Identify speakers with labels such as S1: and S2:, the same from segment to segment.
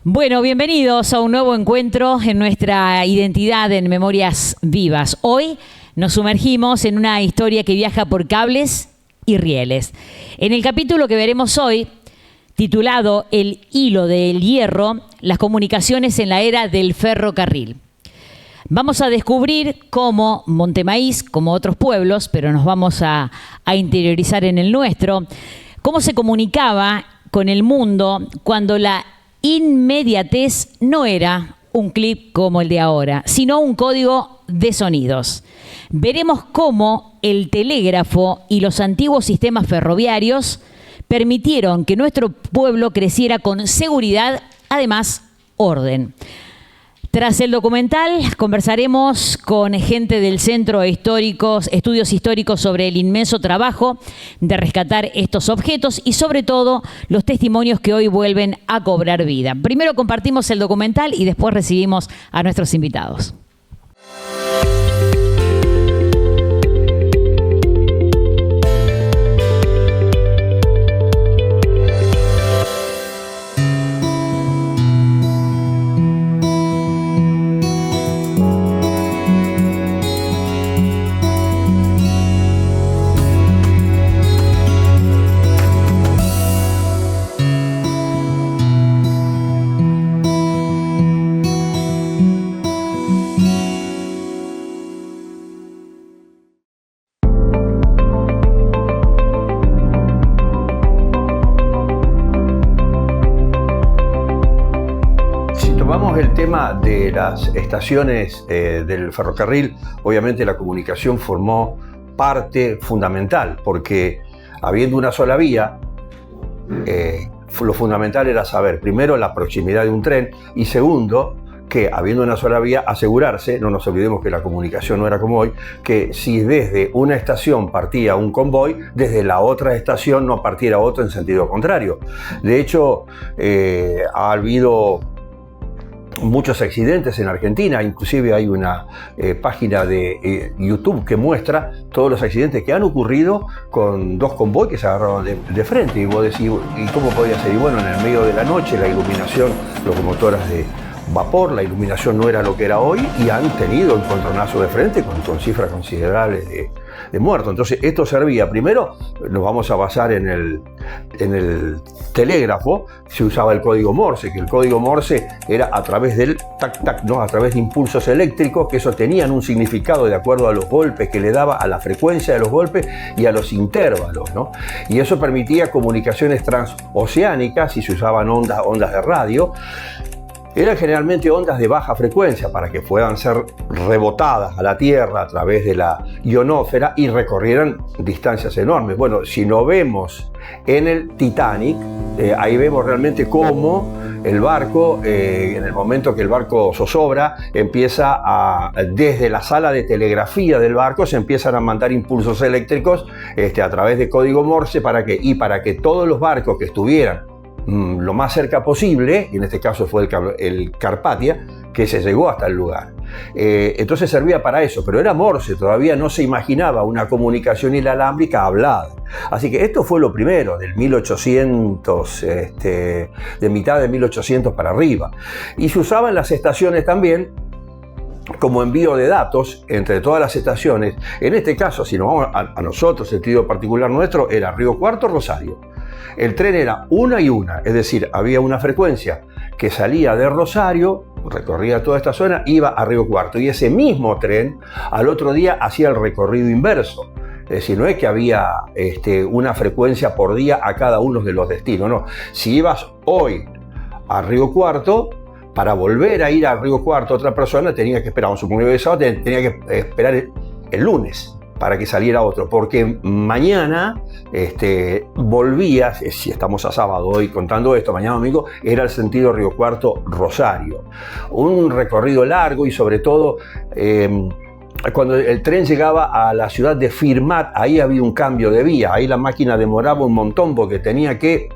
S1: Bueno, bienvenidos a un nuevo encuentro en nuestra identidad en Memorias Vivas. Hoy nos sumergimos en una historia que viaja por cables y rieles. En el capítulo que veremos hoy, titulado El hilo del hierro, las comunicaciones en la era del ferrocarril. Vamos a descubrir cómo Montemaíz, como otros pueblos, pero nos vamos a interiorizar en el nuestro, cómo se comunicaba con el mundo cuando la inmediatez no era un clip como el de ahora, sino un código de sonidos. Veremos cómo el telégrafo y los antiguos sistemas ferroviarios permitieron que nuestro pueblo creciera con seguridad, además orden. Tras el documental conversaremos con gente del Centro de Estudios Históricos sobre el inmenso trabajo de rescatar estos objetos y sobre todo los testimonios que hoy vuelven a cobrar vida. Primero compartimos el documental y después recibimos a nuestros invitados.
S2: El tema de las estaciones del ferrocarril, obviamente la comunicación formó parte fundamental, porque habiendo una sola vía, lo fundamental era saber, primero, la proximidad de un tren y segundo, que habiendo una sola vía, asegurarse, no nos olvidemos que la comunicación no era como hoy, que si desde una estación partía un convoy, desde la otra estación no partiera otro en sentido contrario. De hecho, ha habido muchos accidentes en Argentina, inclusive hay una página de YouTube que muestra todos los accidentes que han ocurrido con dos convoys que se agarraron de frente. Y vos decís, ¿y cómo podía ser? Y bueno, en el medio de la noche la iluminación, locomotoras de vapor, la iluminación no era lo que era hoy y han tenido encontronazos de frente con cifras considerables de muertos. Entonces esto servía, primero nos vamos a basar en el telégrafo, se usaba el código Morse, que el código Morse era a través del tac-tac, ¿no? A través de impulsos eléctricos, que eso tenían un significado de acuerdo a los golpes que le daba, a la frecuencia de los golpes y a los intervalos, ¿no? Y eso permitía comunicaciones transoceánicas y se usaban ondas de radio. Eran generalmente ondas de baja frecuencia para que puedan ser rebotadas a la Tierra a través de la ionosfera y recorrieran distancias enormes. Bueno, si lo vemos en el Titanic, ahí vemos realmente cómo el barco, en el momento que el barco zozobra, desde la sala de telegrafía del barco se empiezan a mandar impulsos eléctricos a través de código Morse para que todos los barcos que estuvieran lo más cerca posible, y en este caso fue el Carpathia, que se llegó hasta el lugar. Entonces servía para eso, pero era Morse, todavía no se imaginaba una comunicación inalámbrica hablada. Así que esto fue lo primero, del 1800, de mitad de 1800 para arriba. Y se usaban las estaciones también como envío de datos entre todas las estaciones. En este caso, si nos vamos a nosotros, el sentido particular nuestro, era Río Cuarto, Rosario. El tren era una y una, es decir, había una frecuencia que salía de Rosario, recorría toda esta zona, iba a Río Cuarto, y ese mismo tren al otro día hacía el recorrido inverso. Es decir, no es que había una frecuencia por día a cada uno de los destinos, no. Si ibas hoy a Río Cuarto, para volver a ir a Río Cuarto otra persona tenía que esperar, supongo que sábado tenía que esperar el lunes para que saliera otro, porque mañana volvía, si estamos a sábado hoy contando esto, mañana domingo, era el sentido Río Cuarto Rosario. Un recorrido largo y sobre todo cuando el tren llegaba a la ciudad de Firmat, ahí había un cambio de vía, ahí la máquina demoraba un montón porque tenía que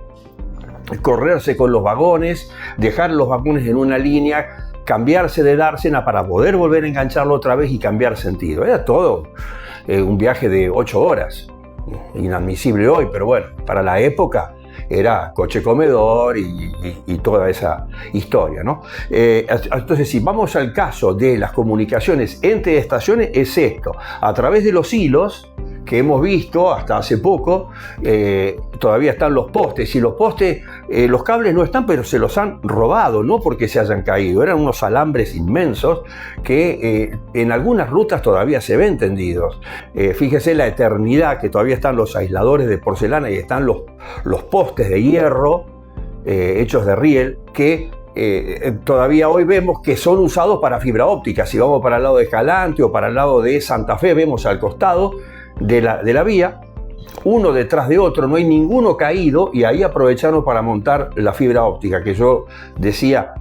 S2: correrse con los vagones, dejar los vagones en una línea, cambiarse de dársena para poder volver a engancharlo otra vez y cambiar sentido. Era todo un viaje de 8 horas, inadmisible hoy, pero bueno, para la época era coche comedor y toda esa historia, ¿no? Entonces, si vamos al caso de las comunicaciones entre estaciones, es esto: a través de los hilos que hemos visto hasta hace poco, todavía están los postes, y los postes, los cables no están, pero se los han robado, no porque se hayan caído, eran unos alambres inmensos que en algunas rutas todavía se ven tendidos. Fíjese la eternidad, que todavía están los aisladores de porcelana y están los postes de hierro hechos de riel, que todavía hoy vemos que son usados para fibra óptica. Si vamos para el lado de Escalante o para el lado de Santa Fe, vemos al costado de la vía, uno detrás de otro, no hay ninguno caído, y ahí aprovecharon para montar la fibra óptica, que yo decía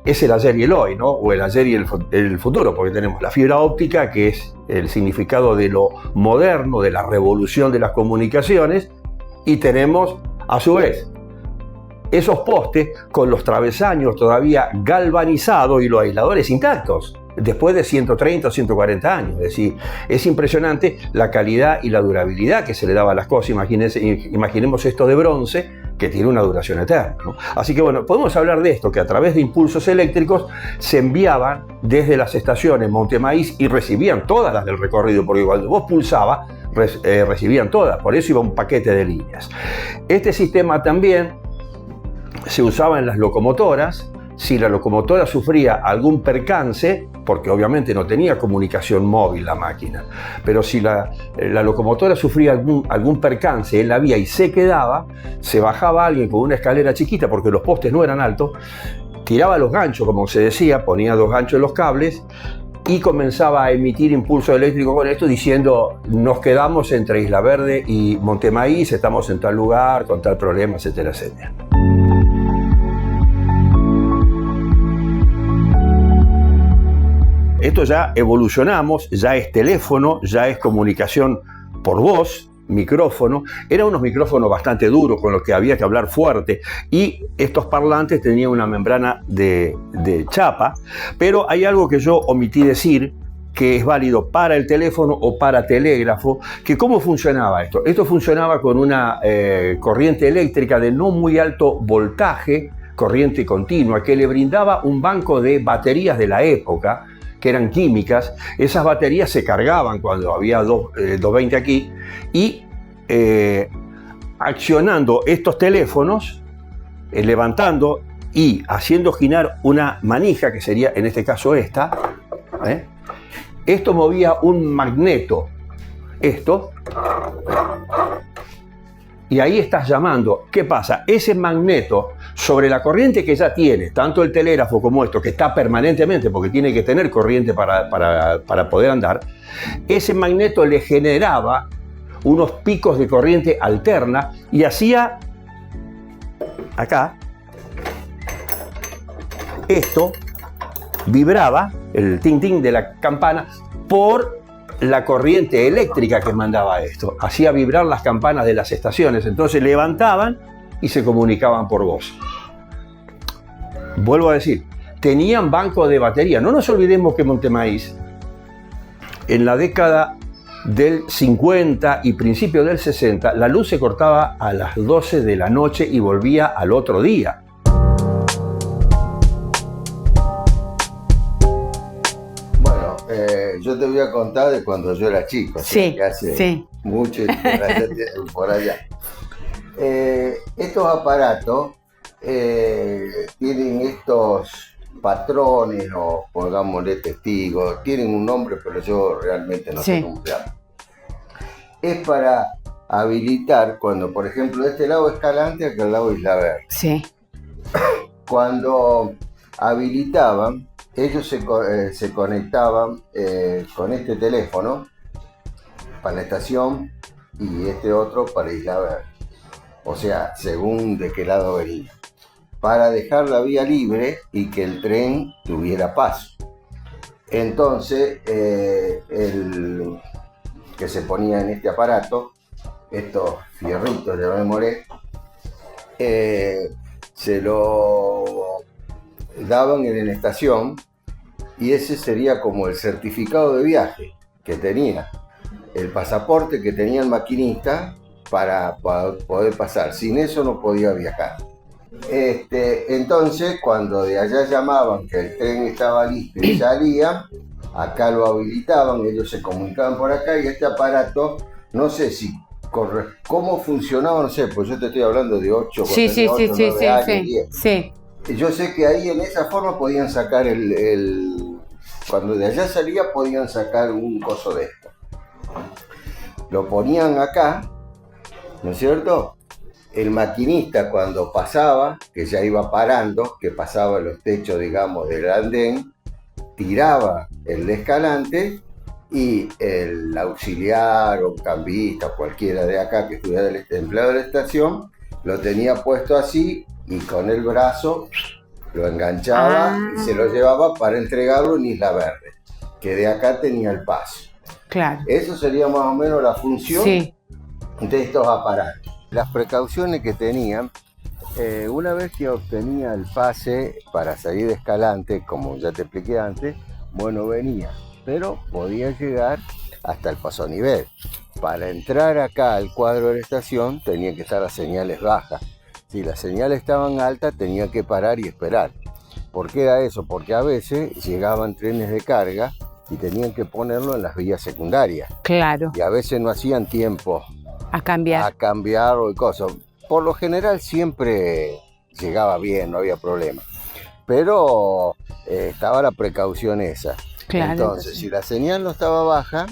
S2: es el ayer y el hoy, ¿no? O el ayer y el futuro, porque tenemos la fibra óptica, que es el significado de lo moderno, de la revolución de las comunicaciones, y tenemos a su vez esos postes con los travesaños todavía galvanizados y los aisladores intactos, después de 130 o 140 años. Es decir, es impresionante la calidad y la durabilidad que se le daba a las cosas. Imaginemos esto de bronce, que tiene una duración eterna, ¿no? Así que bueno, podemos hablar de esto, que a través de impulsos eléctricos se enviaban desde las estaciones Montemaíz y recibían todas las del recorrido, porque cuando vos pulsabas, recibían todas, por eso iba un paquete de líneas. Este sistema también se usaba en las locomotoras. Si la locomotora sufría algún percance, porque obviamente no tenía comunicación móvil la máquina, pero si la locomotora sufría algún percance en la vía y se quedaba, se bajaba alguien con una escalera chiquita, porque los postes no eran altos, tiraba los ganchos, como se decía, ponía 2 ganchos en los cables y comenzaba a emitir impulso eléctrico con esto, diciendo: nos quedamos entre Isla Verde y Montemaíz, estamos en tal lugar, con tal problema, etcétera, etcétera. Esto ya evolucionamos, ya es teléfono, ya es comunicación por voz, micrófono. Eran unos micrófonos bastante duros con los que había que hablar fuerte, y estos parlantes tenían una membrana de chapa, pero hay algo que yo omití decir, que es válido para el teléfono o para telégrafo, que ¿cómo funcionaba esto? Esto funcionaba con una corriente eléctrica de no muy alto voltaje, corriente continua, que le brindaba un banco de baterías de la época, que eran químicas. Esas baterías se cargaban cuando había 220 aquí, y accionando estos teléfonos, levantando y haciendo girar una manija, que sería en este caso esta, esto movía un magneto, y ahí estás llamando. ¿Qué pasa? Ese magneto, sobre la corriente que ya tiene, tanto el telégrafo como esto, que está permanentemente, porque tiene que tener corriente para poder andar, ese magneto le generaba unos picos de corriente alterna y hacía acá, esto vibraba, el ting ting de la campana, por la corriente eléctrica que mandaba esto. Hacía vibrar las campanas de las estaciones, entonces levantaban y se comunicaban por voz. Vuelvo a decir, tenían banco de batería. No nos olvidemos que Montemaíz, en la década del 50 y principio del 60, la luz se cortaba a las 12 de la noche y volvía al otro día.
S3: Yo te voy a contar de cuando yo era chico,
S1: sí,
S3: que hace
S1: sí.
S3: mucho por allá. Estos aparatos tienen estos patrones, o pongámosle testigos, tienen un nombre, pero yo realmente no sé cómo se llama. Es para habilitar, cuando por ejemplo de este lado Escalante, acá al lado Isla Verde.
S1: Sí.
S3: Cuando habilitaban, ellos se conectaban con este teléfono para la estación y este otro para Isla Verde. O sea, según de qué lado venía. Para dejar la vía libre y que el tren tuviera paso. Entonces, el que se ponía en este aparato, estos fierritos, llamémosle, se lo daban en la estación, y ese sería como el certificado de viaje que tenía, el pasaporte que tenía el maquinista, para poder pasar. Sin eso no podía viajar. Entonces, cuando de allá llamaban que el tren estaba listo y salía, acá lo habilitaban, ellos se comunicaban por acá y este aparato, no sé si cómo funcionaba, no sé, pues yo te estoy hablando de 8,
S4: Sí,
S3: 9 años, 10.
S4: Sí.
S3: Yo sé que ahí en esa forma podían sacar cuando de allá salía podían sacar un coso de esto. Lo ponían acá, ¿no es cierto? El maquinista cuando pasaba, que ya iba parando, que pasaba los techos, digamos, del andén, tiraba el descalante y el auxiliar o cambista, cualquiera de acá que estuviera del empleado de la estación, lo tenía puesto así y con el brazo lo enganchaba y se lo llevaba para entregarlo en Isla Verde, que de acá tenía el paso.
S4: Claro.
S3: Eso sería más o menos la función
S4: Sí.
S3: de estos aparatos. Las precauciones que tenían, una vez que obtenía el pase para salir de Escalante, como ya te expliqué antes, bueno, venía, pero podía llegar hasta el paso a nivel. Para entrar acá al cuadro de la estación tenía que estar las señales bajas. Si las señales estaban altas tenía que parar y esperar. ¿Por qué era eso? Porque a veces llegaban trenes de carga y tenían que ponerlo en las vías secundarias.
S4: Claro.
S3: Y a veces no hacían tiempo
S4: A cambiar.
S3: o cosas. Por lo general siempre llegaba bien, no había problema. Pero estaba la precaución esa.
S4: Claro.
S3: Entonces, si la señal no estaba baja,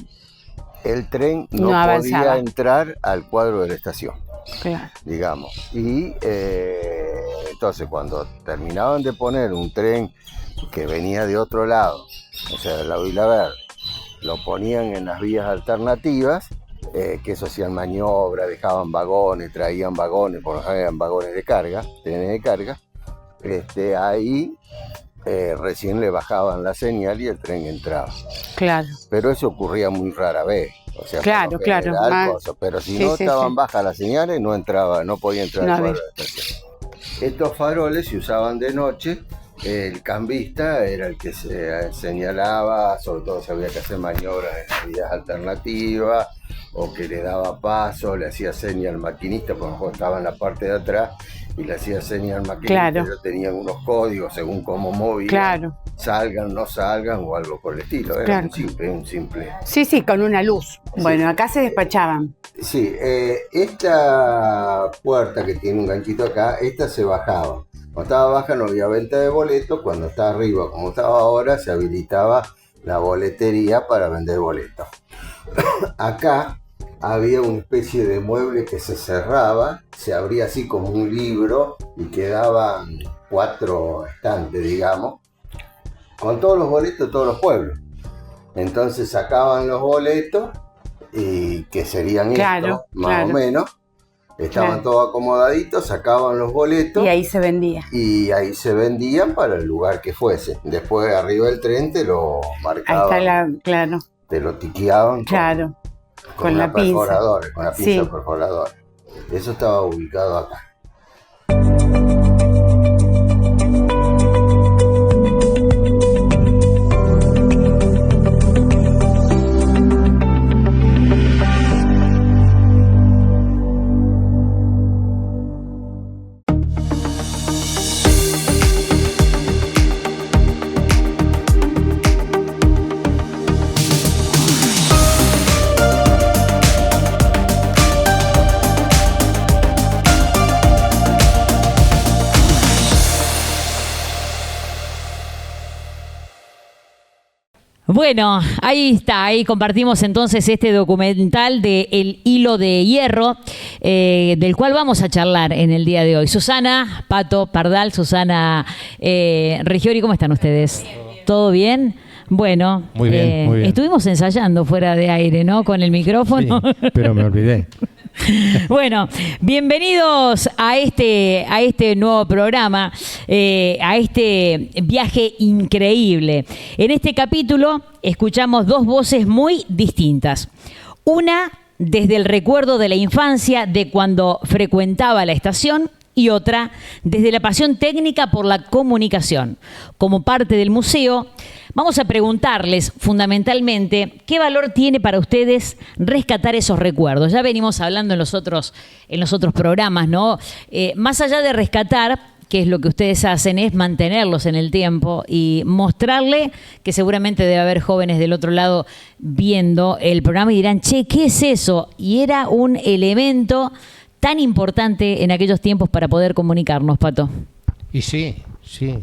S3: el tren no
S4: avanzaba.
S3: podía entrar al cuadro de la estación,
S4: Claro.
S3: digamos. Y entonces cuando terminaban de poner un tren que venía de otro lado, o sea, del lado de Isla Verde, lo ponían en las vías alternativas, que eso hacían maniobras, dejaban vagones, traían vagones, por lo general eran vagones de carga, trenes de carga, ahí recién le bajaban la señal y el tren entraba.
S4: Claro.
S3: Pero eso ocurría muy rara vez. O sea,
S4: Claro,
S3: por lo general,
S4: claro.
S3: cosas. Pero si
S4: Sí,
S3: no
S4: sí,
S3: estaban
S4: sí.
S3: bajas las señales, no podía entrar
S4: No
S3: al cuadro
S4: había.
S3: de la estación. Estos faroles se usaban de noche. El cambista era el que se señalaba, sobre todo si había que hacer maniobras en las vías alternativas, o que le daba paso, le hacía señal al maquinista, porque a lo mejor estaba en la parte de atrás, y le hacía señal al maquinista.
S4: Claro.
S3: Ellos tenían unos códigos según cómo movían,
S4: Claro.
S3: salgan, no salgan, o algo por el estilo. Era
S4: Claro.
S3: un simple.
S4: Sí, con una luz. Bueno, acá se despachaban.
S3: Sí, esta puerta que tiene un ganchito acá, esta se bajaba. Cuando estaba baja no había venta de boletos, cuando estaba arriba, como estaba ahora, se habilitaba la boletería para vender boletos. Acá había una especie de mueble que se cerraba, se abría así como un libro y quedaban 4 estantes, digamos, con todos los boletos de todos los pueblos. Entonces sacaban los boletos y que serían
S4: Claro,
S3: estos, más
S4: claro.
S3: o menos. Estaban
S4: Claro.
S3: todos acomodaditos, sacaban los boletos
S4: Y ahí se vendía.
S3: y ahí se vendían para el lugar que fuese. Después arriba del tren te lo
S4: Ahí
S3: marcaban,
S4: claro,
S3: te lo tiqueaban
S4: claro. Con
S3: una
S4: la pinza.
S3: perforadora, con la pinza
S4: Sí.
S3: perforadora. Eso estaba ubicado acá.
S1: Bueno, ahí está, ahí compartimos entonces este documental de El Hilo de Hierro, del cual vamos a charlar en el día de hoy. Susana, Pato, Pardal, Susana Regiori, ¿cómo están ustedes? ¿Todo bien? Bueno,
S5: Muy bien, muy bien.
S1: Estuvimos ensayando fuera de aire, ¿no? Con el micrófono.
S5: Sí, pero me olvidé.
S1: Bueno, bienvenidos a este nuevo programa, a este viaje increíble. En este capítulo escuchamos 2 voces muy distintas. Una desde el recuerdo de la infancia, de cuando frecuentaba la estación, y otra desde la pasión técnica por la comunicación. Como parte del museo, vamos a preguntarles fundamentalmente qué valor tiene para ustedes rescatar esos recuerdos. Ya venimos hablando en los otros programas, ¿no? Más allá de rescatar, que es lo que ustedes hacen, es mantenerlos en el tiempo y mostrarle que seguramente debe haber jóvenes del otro lado viendo el programa y dirán, che, ¿qué es eso? Y era un elemento tan importante en aquellos tiempos para poder comunicarnos, Pato.
S5: Y sí,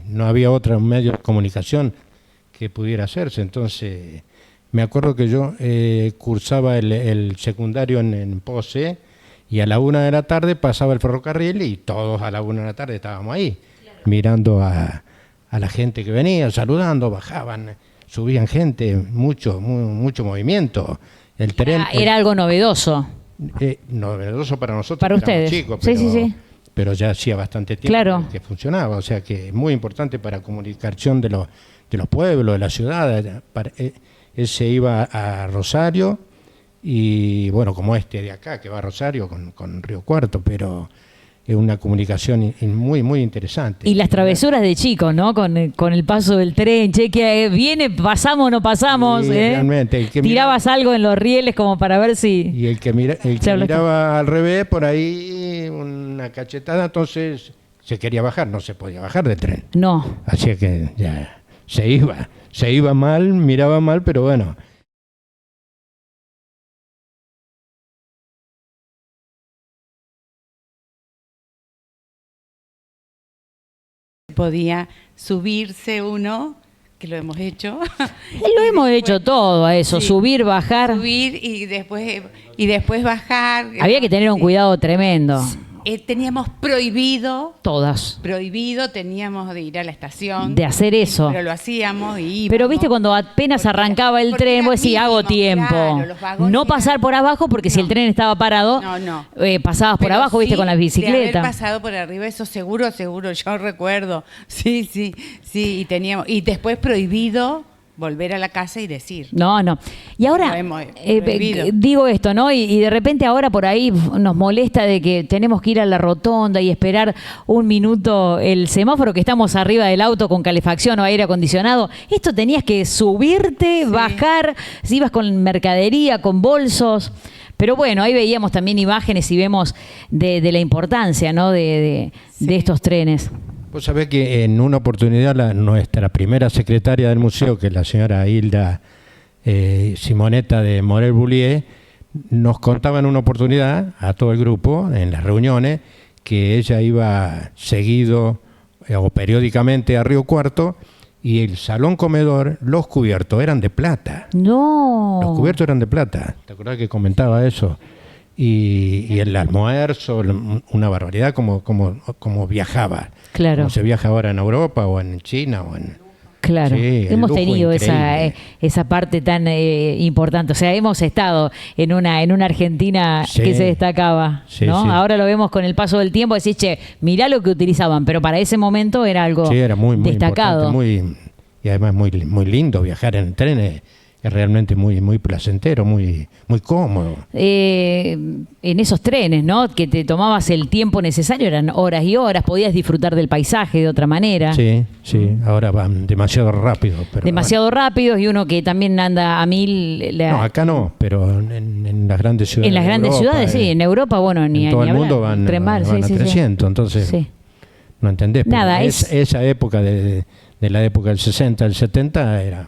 S5: no había otro medio de comunicación que pudiera hacerse. Entonces, me acuerdo que yo cursaba el secundario en Pose, y a la 1 de la tarde pasaba el ferrocarril y todos a la 1 de la tarde estábamos ahí, mirando a la gente que venía, saludando, bajaban, subían gente, mucho movimiento. El tren
S1: era algo novedoso.
S5: Novedoso para nosotros,
S1: para ustedes,
S5: chicos,
S1: sí.
S5: Pero ya hacía bastante tiempo
S1: claro.
S5: que funcionaba, o sea que es muy importante para la comunicación de los pueblos, de la ciudad. Él se iba a Rosario, y bueno, como este de acá, que va a Rosario con Río Cuarto, pero es una comunicación muy interesante.
S1: Y las travesuras de chicos, ¿no? Con el paso del tren, che, que viene, pasamos, no pasamos.
S5: Sí, realmente.
S1: Tirabas algo en los rieles como para ver si...
S5: Y el que miraba al revés, por ahí, una cachetada, entonces se quería bajar, no se podía bajar del tren.
S1: No.
S5: Así que ya se iba mal, miraba mal, pero bueno.
S4: Podía subirse uno, que lo hemos hecho.
S1: Lo hemos hecho todo a eso, sí. Subir, bajar.
S4: Subir y después bajar.
S1: Había que tener un cuidado tremendo.
S4: Teníamos prohibido.
S1: Todas.
S4: Prohibido, teníamos de ir a la estación.
S1: De hacer eso.
S4: Pero lo hacíamos y íbamos.
S1: Pero viste, cuando apenas arrancaba el tren, vos decís, hago tiempo. Claro, no pasar por abajo, porque si el tren estaba parado, pasabas por abajo, viste, con la bicicleta.
S4: De haber pasado por arriba, eso seguro, yo recuerdo. Sí, y teníamos. Y después prohibido volver a la casa y decir.
S1: No. Y ahora, digo esto, ¿no? Y de repente ahora por ahí nos molesta de que tenemos que ir a la rotonda y esperar un minuto el semáforo, que estamos arriba del auto con calefacción o aire acondicionado. Esto tenías que subirte, bajar, si ibas con mercadería, con bolsos. Pero bueno, ahí veíamos también imágenes y vemos de la importancia, ¿no? de estos trenes.
S5: Vos sabés que en una oportunidad nuestra primera secretaria del museo, que es la señora Hilda Simonetta de Morel Boulier, nos contaba en una oportunidad a todo el grupo, en las reuniones, que ella iba seguido o periódicamente a Río Cuarto, y el salón comedor, los cubiertos eran de plata.
S1: No.
S5: Los cubiertos eran de plata. ¿Te acordás que comentaba eso? Y el almuerzo, una barbaridad, como viajaba.
S1: Claro.
S5: Como se viaja ahora en Europa o en China o en...
S1: Claro,
S5: sí,
S1: hemos tenido esa parte tan importante. O sea, hemos estado en una Argentina que se destacaba, ¿no? Sí. Ahora lo vemos con el paso del tiempo, decís, che, mirá lo que utilizaban, pero para ese momento era algo
S5: era muy
S1: destacado.
S5: Y además muy lindo viajar en trenes. Es realmente muy placentero, muy cómodo.
S1: En esos trenes, ¿no? Que te tomabas el tiempo necesario, eran horas y horas, podías disfrutar del paisaje de otra manera.
S5: Sí, ahora van demasiado rápido.
S1: Demasiado rápidos, y uno que también anda a 1000...
S5: No, acá no, pero en las grandes ciudades.
S1: En las grandes ciudades, sí, en Europa, bueno, ni
S5: en todo
S1: ni
S5: el mundo
S1: hablar.
S5: van a 300, entonces no entendés.
S1: Nada,
S5: esa época de la época del 60, del 70 era...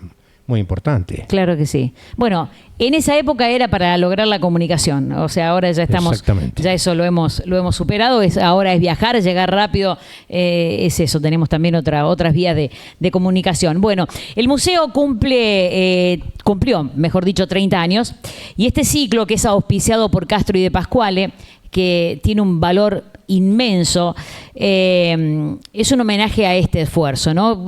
S5: muy importante.
S1: Claro que sí. Bueno, en esa época era para lograr la comunicación. O sea, ahora ya estamos, ya eso lo hemos superado. Ahora es viajar, llegar rápido. Es eso. Tenemos también otras vías de comunicación. Bueno, el museo cumplió, mejor dicho, 30 años. Y este ciclo, que es auspiciado por Castro y de Pasquale, que tiene un valor inmenso, es un homenaje a este esfuerzo, ¿no?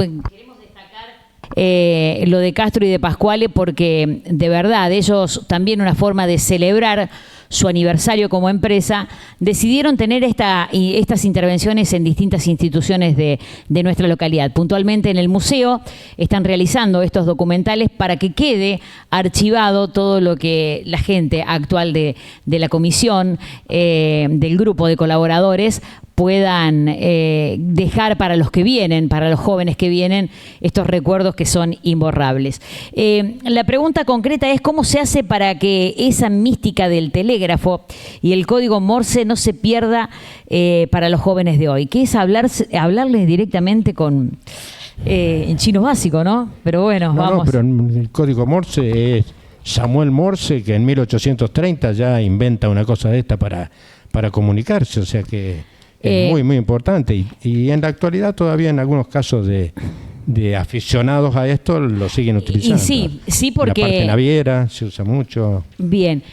S1: Lo de Castro y de Pasquale, porque de verdad ellos también, una forma de celebrar su aniversario como empresa, decidieron tener estas intervenciones en distintas instituciones de nuestra localidad. Puntualmente en el museo están realizando estos documentales para que quede archivado todo lo que la gente actual de la comisión, del grupo de colaboradores, puedan dejar para los que vienen, para los jóvenes que vienen, estos recuerdos que son imborrables. La pregunta concreta es cómo se hace para que esa mística del telégrafo y el código Morse no se pierda para los jóvenes de hoy, que es hablarles directamente en chino básico, ¿no? Pero bueno, vamos.
S5: No, pero el código Morse es Samuel Morse, que en 1830 ya inventa una cosa de esta para comunicarse, o sea que es muy, muy importante. Y en la actualidad todavía en algunos casos de aficionados a esto lo siguen utilizando.
S1: Y sí, porque...
S5: En la parte naviera se usa mucho.
S1: Bien,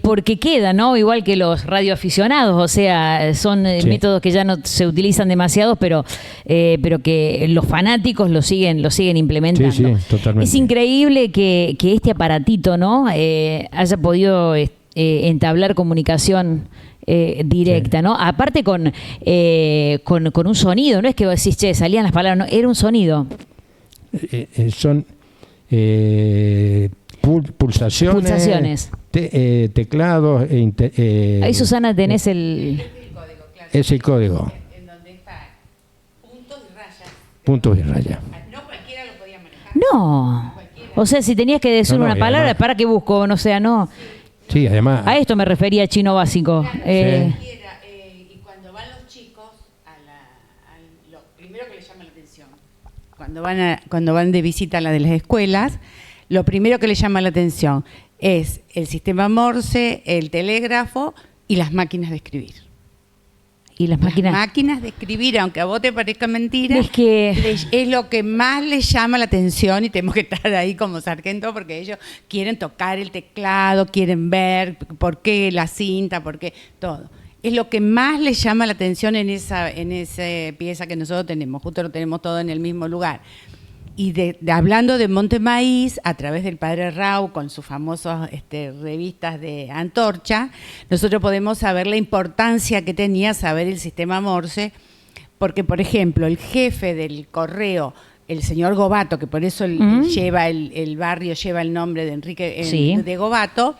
S1: porque queda, ¿no? Igual que los radioaficionados, o sea, son métodos que ya no se utilizan demasiado, pero que los fanáticos lo siguen implementando.
S5: Sí, totalmente.
S1: Es increíble que este aparatito, ¿no? Haya podido entablar comunicación directa, ¿no? Aparte con un sonido, no es que vos decís, che, salían las palabras, no, era un sonido.
S5: Son pulsaciones. Teclados.
S1: Ahí, Susana, tenés el...
S5: Es el código.
S4: En donde está puntos y rayas.
S5: Puntos y rayas.
S4: No cualquiera lo podía manejar.
S1: No. O sea, si tenías que decir una palabra,
S5: además,
S1: ¿para qué busco? No sea, no.
S5: Sí, además.
S1: A esto me refería chino básico.
S4: Y cuando van los chicos, lo primero que les llama la atención, cuando van de visita a la de las escuelas, lo primero que les llama la atención es el sistema Morse, el telégrafo y las máquinas de escribir.
S1: Y las
S4: máquinas de escribir, aunque a vos te parezca mentira, es lo que más les llama la atención, y tenemos que estar ahí como sargento porque ellos quieren tocar el teclado, quieren ver por qué la cinta, por qué todo. Es lo que más les llama la atención en esa pieza que nosotros tenemos, justo lo tenemos todo en el mismo lugar. Y hablando de Monte Maíz, a través del padre Rau, con sus famosas revistas de Antorcha, nosotros podemos saber la importancia que tenía saber el sistema Morse, porque, por ejemplo, el jefe del correo, el señor Gobato, que por eso el barrio lleva el nombre de Enrique de Gobato,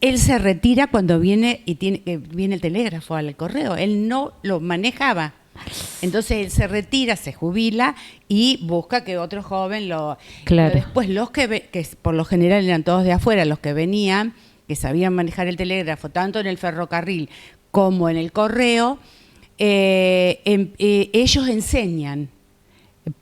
S4: él se retira cuando viene el telégrafo al correo. Él no lo manejaba. Entonces él se retira, se jubila y busca que otro joven lo...
S1: Claro.
S4: Pero después los que por lo general eran todos de afuera, los que venían, que sabían manejar el telégrafo, tanto en el ferrocarril como en el correo, ellos enseñan.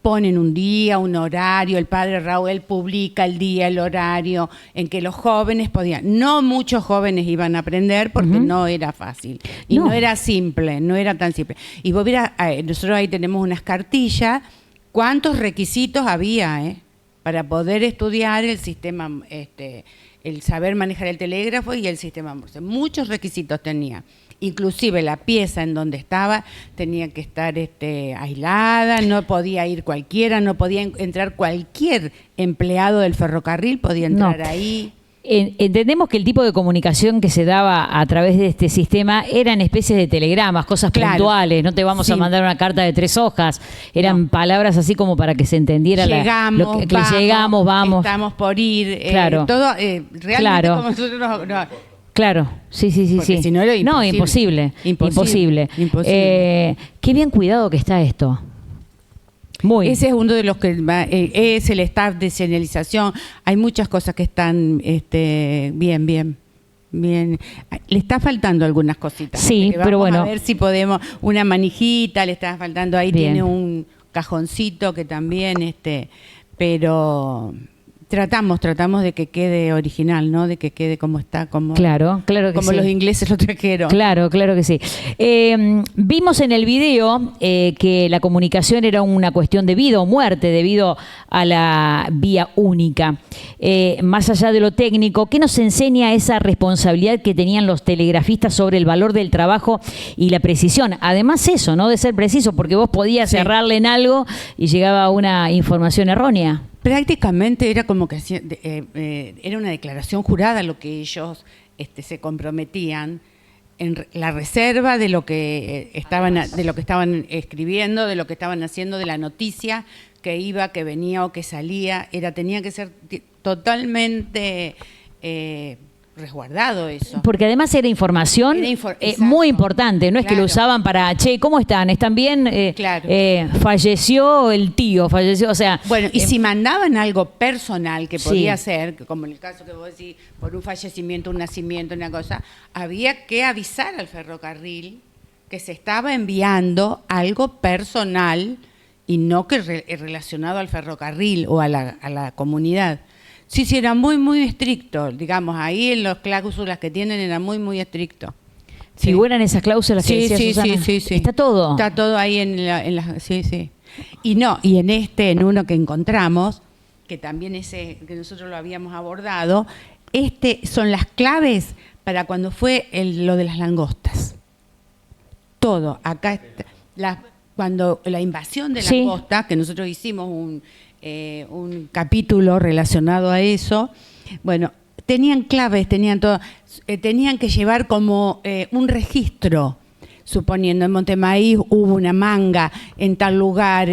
S4: Ponen un día, un horario, el padre Raúl publica el día, el horario en que los jóvenes podían. No muchos jóvenes iban a aprender porque no era fácil y no era simple, no era tan simple. Y vos verás, nosotros ahí tenemos unas cartillas, cuántos requisitos había para poder estudiar el sistema, el saber manejar el telégrafo y el sistema Morse. Muchos requisitos tenía. Inclusive la pieza en donde estaba tenía que estar aislada, no podía ir cualquiera, no podía entrar cualquier empleado del ferrocarril, podía entrar ahí.
S1: Entendemos que el tipo de comunicación que se daba a través de este sistema eran especies de telegramas, cosas puntuales, no te vamos a mandar una carta de 3 hojas, eran palabras así como para que se entendiera llegamos, vamos.
S4: Estamos por ir,
S1: claro.
S4: Todo realmente como nosotros
S1: Claro, sí.
S4: Si no era
S1: imposible. Qué bien cuidado que está esto. Muy.
S4: Ese es uno de los que es el staff de señalización. Hay muchas cosas que están bien. Le está faltando algunas cositas.
S1: Sí, pero bueno.
S4: Vamos a ver si podemos. Una manijita le está faltando ahí. Tiene un cajoncito que también, pero tratamos de que quede original, ¿no? De que quede como está,
S1: claro que
S4: como los ingleses lo trajeron.
S1: Claro que sí. Vimos en el video que la comunicación era una cuestión de vida o muerte debido a la vía única. Más allá de lo técnico, ¿qué nos enseña esa responsabilidad que tenían los telegrafistas sobre el valor del trabajo y la precisión? Además eso, ¿no? De ser preciso, porque vos podías errarle en algo y llegaba una información errónea.
S4: Prácticamente era como que era una declaración jurada lo que ellos se comprometían en la reserva de lo que estaban escribiendo, de lo que estaban haciendo, de la noticia que iba, que venía o que salía. Tenía que ser totalmente resguardado eso.
S1: Porque además era información muy importante, no es que lo usaban para, che, ¿cómo están? ¿Están bien? Falleció el tío, falleció, o sea...
S4: Bueno, y si mandaban algo personal que podía ser, como en el caso que vos decís, por un fallecimiento, un nacimiento, una cosa, había que avisar al ferrocarril que se estaba enviando algo personal y no que relacionado al ferrocarril o a la comunidad. Sí, era muy, muy estricto, digamos, ahí en las cláusulas que tienen era muy, muy estricto.
S1: ¿Figuran esas cláusulas que decía Susana?
S4: Sí.
S1: ¿Está todo?
S4: Está todo ahí sí. Y en uno que encontramos, que también que nosotros lo habíamos abordado, son las claves para cuando fue lo de las langostas. Todo, acá cuando la invasión de langostas, que nosotros hicimos un capítulo relacionado a eso, bueno, tenían claves, tenían todo, tenían que llevar como un registro, suponiendo en Montemaíz hubo una manga en tal lugar,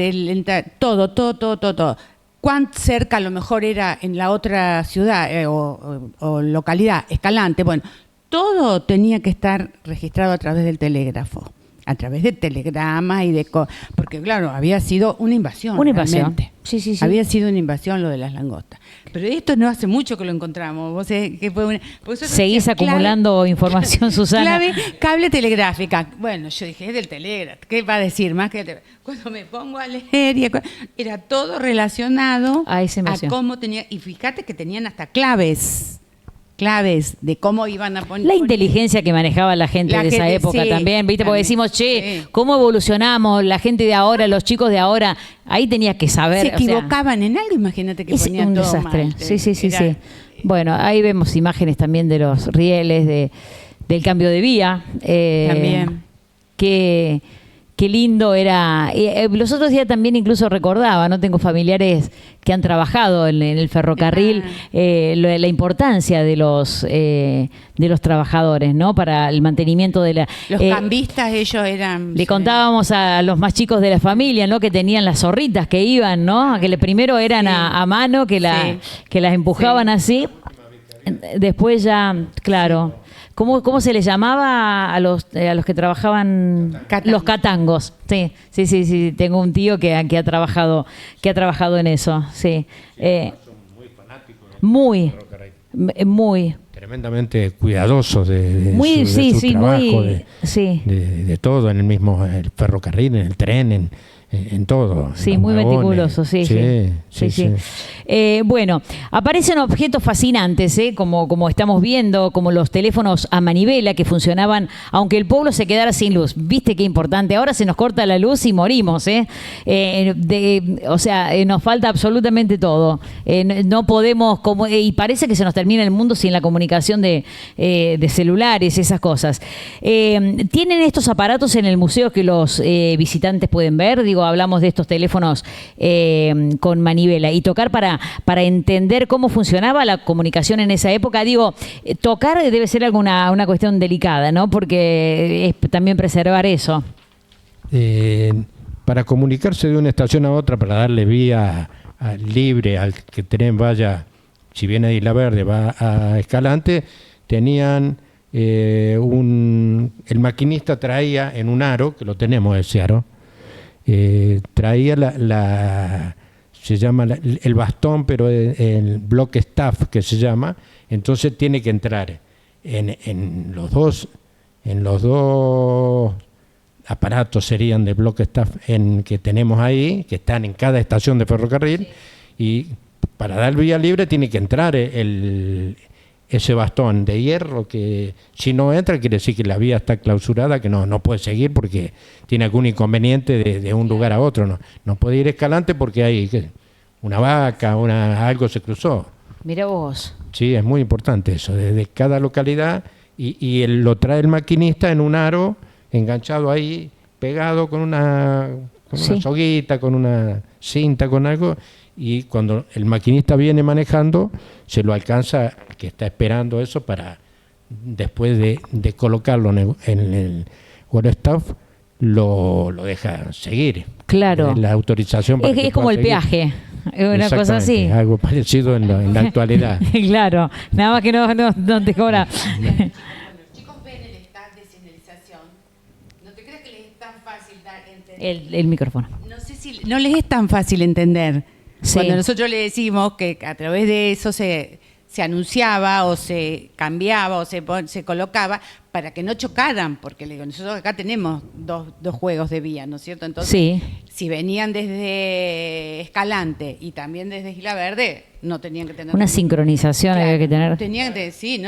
S4: todo. Cuán cerca a lo mejor era en la otra ciudad o localidad, Escalante, bueno, todo tenía que estar registrado a través del telégrafo, a través de telegramas porque claro, había sido una invasión.
S1: Una invasión.
S4: Sí. Había sido una invasión lo de las langostas. Pero esto no hace mucho que lo encontramos. Vos que fue
S1: seguís acumulando información, Susana.
S4: Cable telegráfica. Bueno, yo dije, es del telégrafo. ¿Qué va a decir más que cuando me pongo a leer? Era todo relacionado a cómo tenía. Y fíjate que tenían hasta claves de cómo iban a poner.
S1: La inteligencia que manejaba la gente de esa época también, ¿viste? Porque decimos, ¿cómo evolucionamos? La gente de ahora, los chicos de ahora, ahí tenías que saber.
S4: Se equivocaban en algo, imagínate que ponían
S1: un
S4: todo
S1: desastre.
S4: mal.
S1: Sí. Bueno, ahí vemos imágenes también de los rieles, del cambio de vía.
S4: También.
S1: Qué lindo era. Los otros días también incluso recordaba, no tengo familiares que han trabajado en el ferrocarril, la importancia de los trabajadores, ¿no? Para el mantenimiento de la...
S4: Los cambistas, ellos eran...
S1: Le contábamos a los más chicos de la familia, ¿no? Que tenían las zorritas que iban, ¿no? Que primero eran a mano, que las empujaban así. Después ya, claro... ¿Cómo se les llamaba a los que trabajaban? Los catangos. Sí. Tengo un tío que ha trabajado en eso. Sí.
S5: Muy fanáticos.
S1: Muy.
S5: Tremendamente cuidadosos de su trabajo, de todo, en el ferrocarril, en el tren, en todo.
S1: Sí, muy meticuloso, sí. Bueno, aparecen objetos fascinantes, como estamos viendo, como los teléfonos a manivela que funcionaban, aunque el pueblo se quedara sin luz. ¿Viste qué importante? Ahora se nos corta la luz y morimos, nos falta absolutamente todo. No podemos, y parece que se nos termina el mundo sin la comunicación de celulares, esas cosas. ¿Tienen estos aparatos en el museo que los visitantes pueden ver? Digo, hablamos de estos teléfonos con manivela y tocar para entender cómo funcionaba la comunicación en esa época. Digo, tocar debe ser una cuestión delicada, ¿no? Porque es también preservar eso.
S5: Para comunicarse de una estación a otra, para darle vía libre al que tren vaya, si viene de Isla Verde, va a Escalante, tenían el maquinista traía en un aro, que lo tenemos ese aro, traía se llama el bastón, pero el block staff que se llama, entonces tiene que entrar en los dos aparatos serían de block staff que tenemos ahí, que están en cada estación de ferrocarril, y para dar vía libre tiene que entrar ese bastón de hierro, que si no entra quiere decir que la vía está clausurada, que no puede seguir porque tiene algún inconveniente de un lugar a otro. No puede ir Escalante porque hay una vaca, algo se cruzó.
S1: Mirá vos.
S5: Sí, es muy importante eso, desde cada localidad, y lo trae el maquinista en un aro, enganchado ahí, pegado con una soguita, con una cinta, con algo, y cuando el maquinista viene manejando, se lo alcanza, que está esperando eso para después de colocarlo en el wall staff, lo deja seguir.
S1: Claro.
S5: La autorización para
S1: es como el
S5: seguir.
S1: peaje. Una cosa así.
S5: Algo parecido en la actualidad.
S1: Claro, nada más que no te cobra.
S4: Cuando los chicos ven el estado de señalización, no te creas que les es tan fácil entender.
S1: El micrófono.
S4: No sé si no les es tan fácil entender.
S1: Sí.
S4: Cuando nosotros le decimos que a través de eso se anunciaba o se cambiaba o se colocaba para que no chocaran, porque le digo, nosotros acá tenemos dos juegos de vía, ¿no es cierto? Entonces,
S1: Sí.
S4: si venían desde Escalante y también desde Isla Verde, no tenían que tener...
S1: Una sincronización había que tener.
S4: No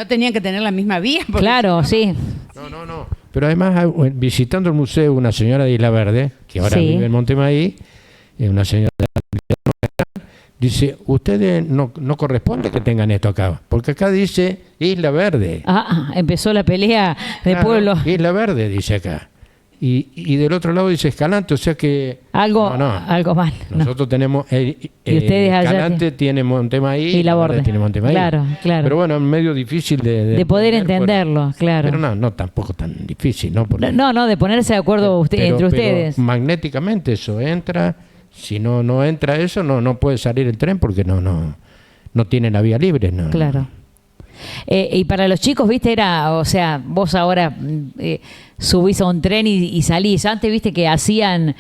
S4: tenían que tener la misma vía.
S1: Claro, sí.
S5: No. Pero además, visitando el museo, una señora de Isla Verde, que ahora
S1: Sí.
S5: vive en Montemaí, una señora dice, ustedes no corresponde que tengan esto acá, porque acá dice Isla Verde.
S1: Empezó la pelea de
S5: Claro,
S1: pueblo.
S5: Isla Verde dice acá. Y del otro lado dice Escalante, o sea que...
S1: Algo mal. no.
S5: Nosotros tenemos...
S1: Y ustedes allá
S5: Escalante tiene Montemaí
S1: y La Borde.
S5: tiene Montemaí.
S1: Claro.
S5: Pero bueno, es medio difícil de
S1: poder
S5: entender,
S1: entenderlo, claro.
S5: Pero no tampoco tan difícil, ¿no? Porque,
S1: No, de ponerse de acuerdo entre ustedes.
S5: Pero magnéticamente eso entra. Si no entra eso, no puede salir el tren porque no tiene la vía libre. No,
S1: Claro. Y para los chicos, viste, vos ahora subís a un tren y salís. Antes, viste, que hacían,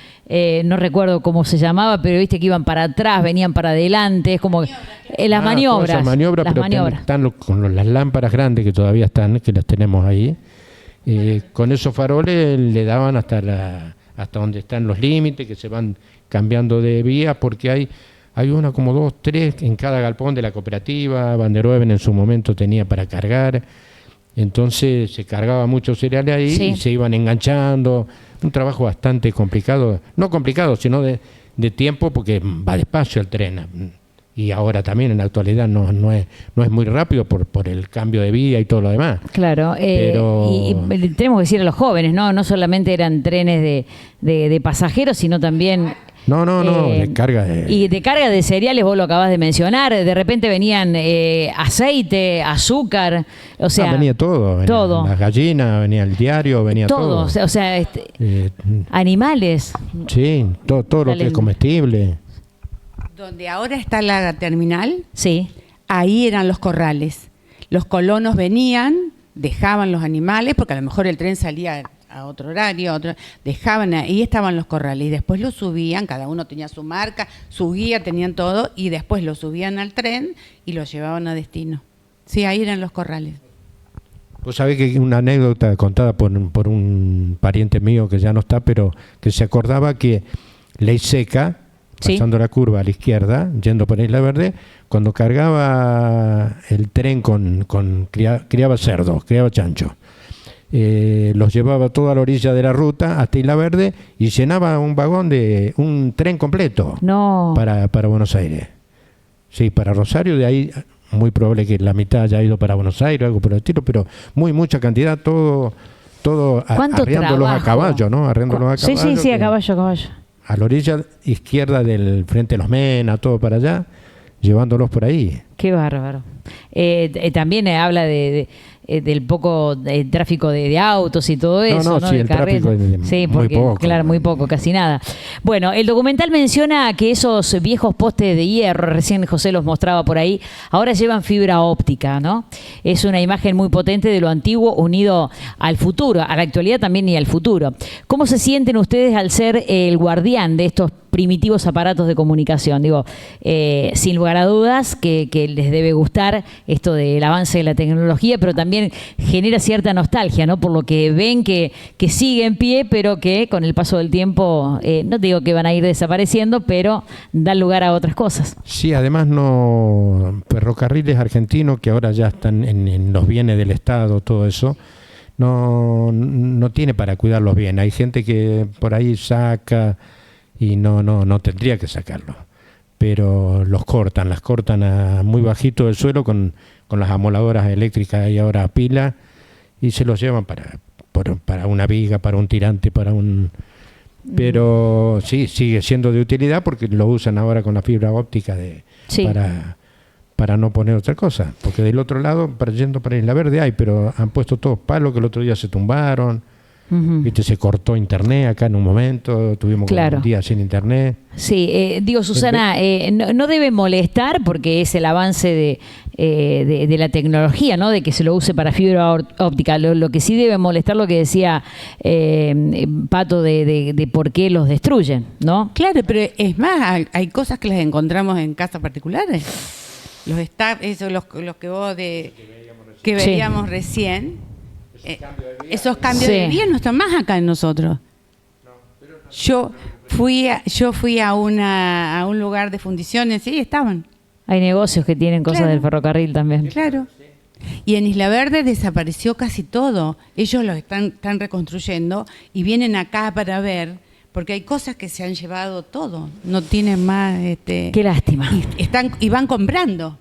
S1: no recuerdo cómo se llamaba, pero viste que iban para atrás, venían para adelante, es como las maniobras.
S5: Todas esas maniobras,
S1: las
S5: pero
S1: maniobras.
S5: están con las lámparas grandes que todavía están, que las tenemos ahí. Con esos faroles le daban hasta donde están los límites, que se van cambiando de vía, porque hay una como 2, 3 en cada galpón de la cooperativa. Van der Oeven en su momento tenía para cargar, entonces se cargaba muchos cereales ahí.
S1: Sí.
S5: Y se iban enganchando. Un trabajo bastante complicado, no complicado, sino de tiempo, porque va despacio el tren. Y ahora también en la actualidad no es muy rápido por el cambio de vía y todo lo demás.
S1: Claro,
S5: Pero...
S1: y tenemos que decir a los jóvenes, no solamente eran trenes de pasajeros, sino también...
S5: de carga de...
S1: Y de carga de cereales, vos lo acabás de mencionar, de repente venían aceite, azúcar, o sea...
S5: venía todo.
S1: Todo.
S5: Las gallinas, venía el diario, venía todo.
S1: O sea, animales.
S5: Sí, todo lo que es comestible.
S4: Donde ahora está la terminal,
S1: Sí.
S4: ahí eran los corrales. Los colonos venían, dejaban los animales, porque a lo mejor el tren salía a otro horario, dejaban ahí, estaban los corrales y después los subían, cada uno tenía su marca, su guía, tenían todo, y después los subían al tren y los llevaban a destino. Sí, ahí eran los corrales.
S5: Vos sabés que una anécdota contada por un pariente mío que ya no está, pero que se acordaba que Ley Seca, pasando la curva a la izquierda, yendo por Isla Verde, cuando cargaba el tren criaba cerdos, criaba chancho. Los llevaba toda la orilla de la ruta hasta Isla Verde y llenaba un tren completo para Buenos Aires. Sí, para Rosario, de ahí muy probable que la mitad haya ido para Buenos Aires, algo por el estilo, pero mucha cantidad, todo arriándolos a caballo, ¿no? Arriándolos a caballo.
S1: Sí, a caballo.
S5: A la orilla izquierda del Frente de los Mena, todo para allá, llevándolos por ahí.
S1: Qué bárbaro. También habla del poco tráfico de autos y todo eso, ¿no?
S5: Sí, el tráfico es muy poco.
S1: Claro, muy poco, casi nada. Bueno, el documental menciona que esos viejos postes de hierro, recién José los mostraba por ahí, ahora llevan fibra óptica, ¿no? Es una imagen muy potente de lo antiguo unido al futuro, a la actualidad también y al futuro. ¿Cómo se sienten ustedes al ser el guardián de estos primitivos aparatos de comunicación? Digo, sin lugar a dudas que les debe gustar esto del avance de la tecnología, pero también genera cierta nostalgia, ¿no? Por lo que ven que sigue en pie, pero que con el paso del tiempo, no digo que van a ir desapareciendo, pero dan lugar a otras cosas.
S5: Sí, además Ferrocarriles Argentinos, que ahora ya están en los bienes del Estado, todo eso, no tiene para cuidarlos bien. Hay gente que por ahí saca y no tendría que sacarlo, pero las cortan a muy bajito del suelo con las amoladoras eléctricas y ahora a pila, y se los llevan para una viga, para un tirante, pero sí, sigue siendo de utilidad porque lo usan ahora con la fibra óptica para no poner otra cosa, porque del otro lado, yendo para Isla Verde pero han puesto todos palos que el otro día se tumbaron. Viste, se cortó internet acá en un momento, tuvimos
S1: Claro.
S5: un día sin internet.
S1: Sí, digo, Susana, no debe molestar porque es el avance de la tecnología, ¿no? De que se lo use para fibra óptica. Lo que sí debe molestar lo que decía Pato de por qué los destruyen, ¿no?
S4: Claro, pero es más, hay cosas que las encontramos en casas particulares. Los eso, los que vos que veíamos recién. Esos cambios de vida no están más acá en nosotros. Yo fui a un lugar de fundiciones, sí, estaban.
S1: Hay negocios que tienen cosas del ferrocarril también.
S4: Claro. Y en Isla Verde desapareció casi todo. Ellos lo están reconstruyendo y vienen acá para ver, porque hay cosas que se han llevado todo. No tienen más.
S1: Qué lástima.
S4: Y van comprando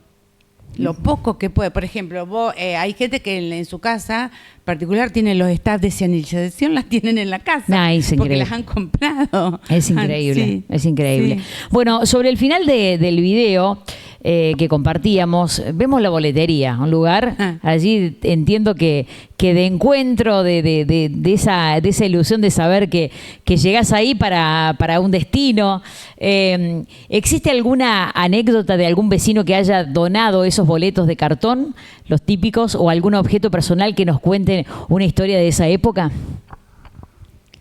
S4: lo poco que puede. Por ejemplo, hay gente que en su casa particular tiene los staff de cianización, las tienen en la casa.
S1: Es
S4: porque
S1: increíble.
S4: las han comprado.
S1: Es increíble,
S4: Sí.
S1: es increíble.
S4: Sí.
S1: Bueno, sobre el final del video que compartíamos, vemos la boletería, un lugar, allí entiendo que de encuentro de esa ilusión de saber que llegás ahí para un destino. ¿Existe alguna anécdota de algún vecino que haya donado esos boletos de cartón, los típicos, o algún objeto personal que nos cuente una historia de esa época?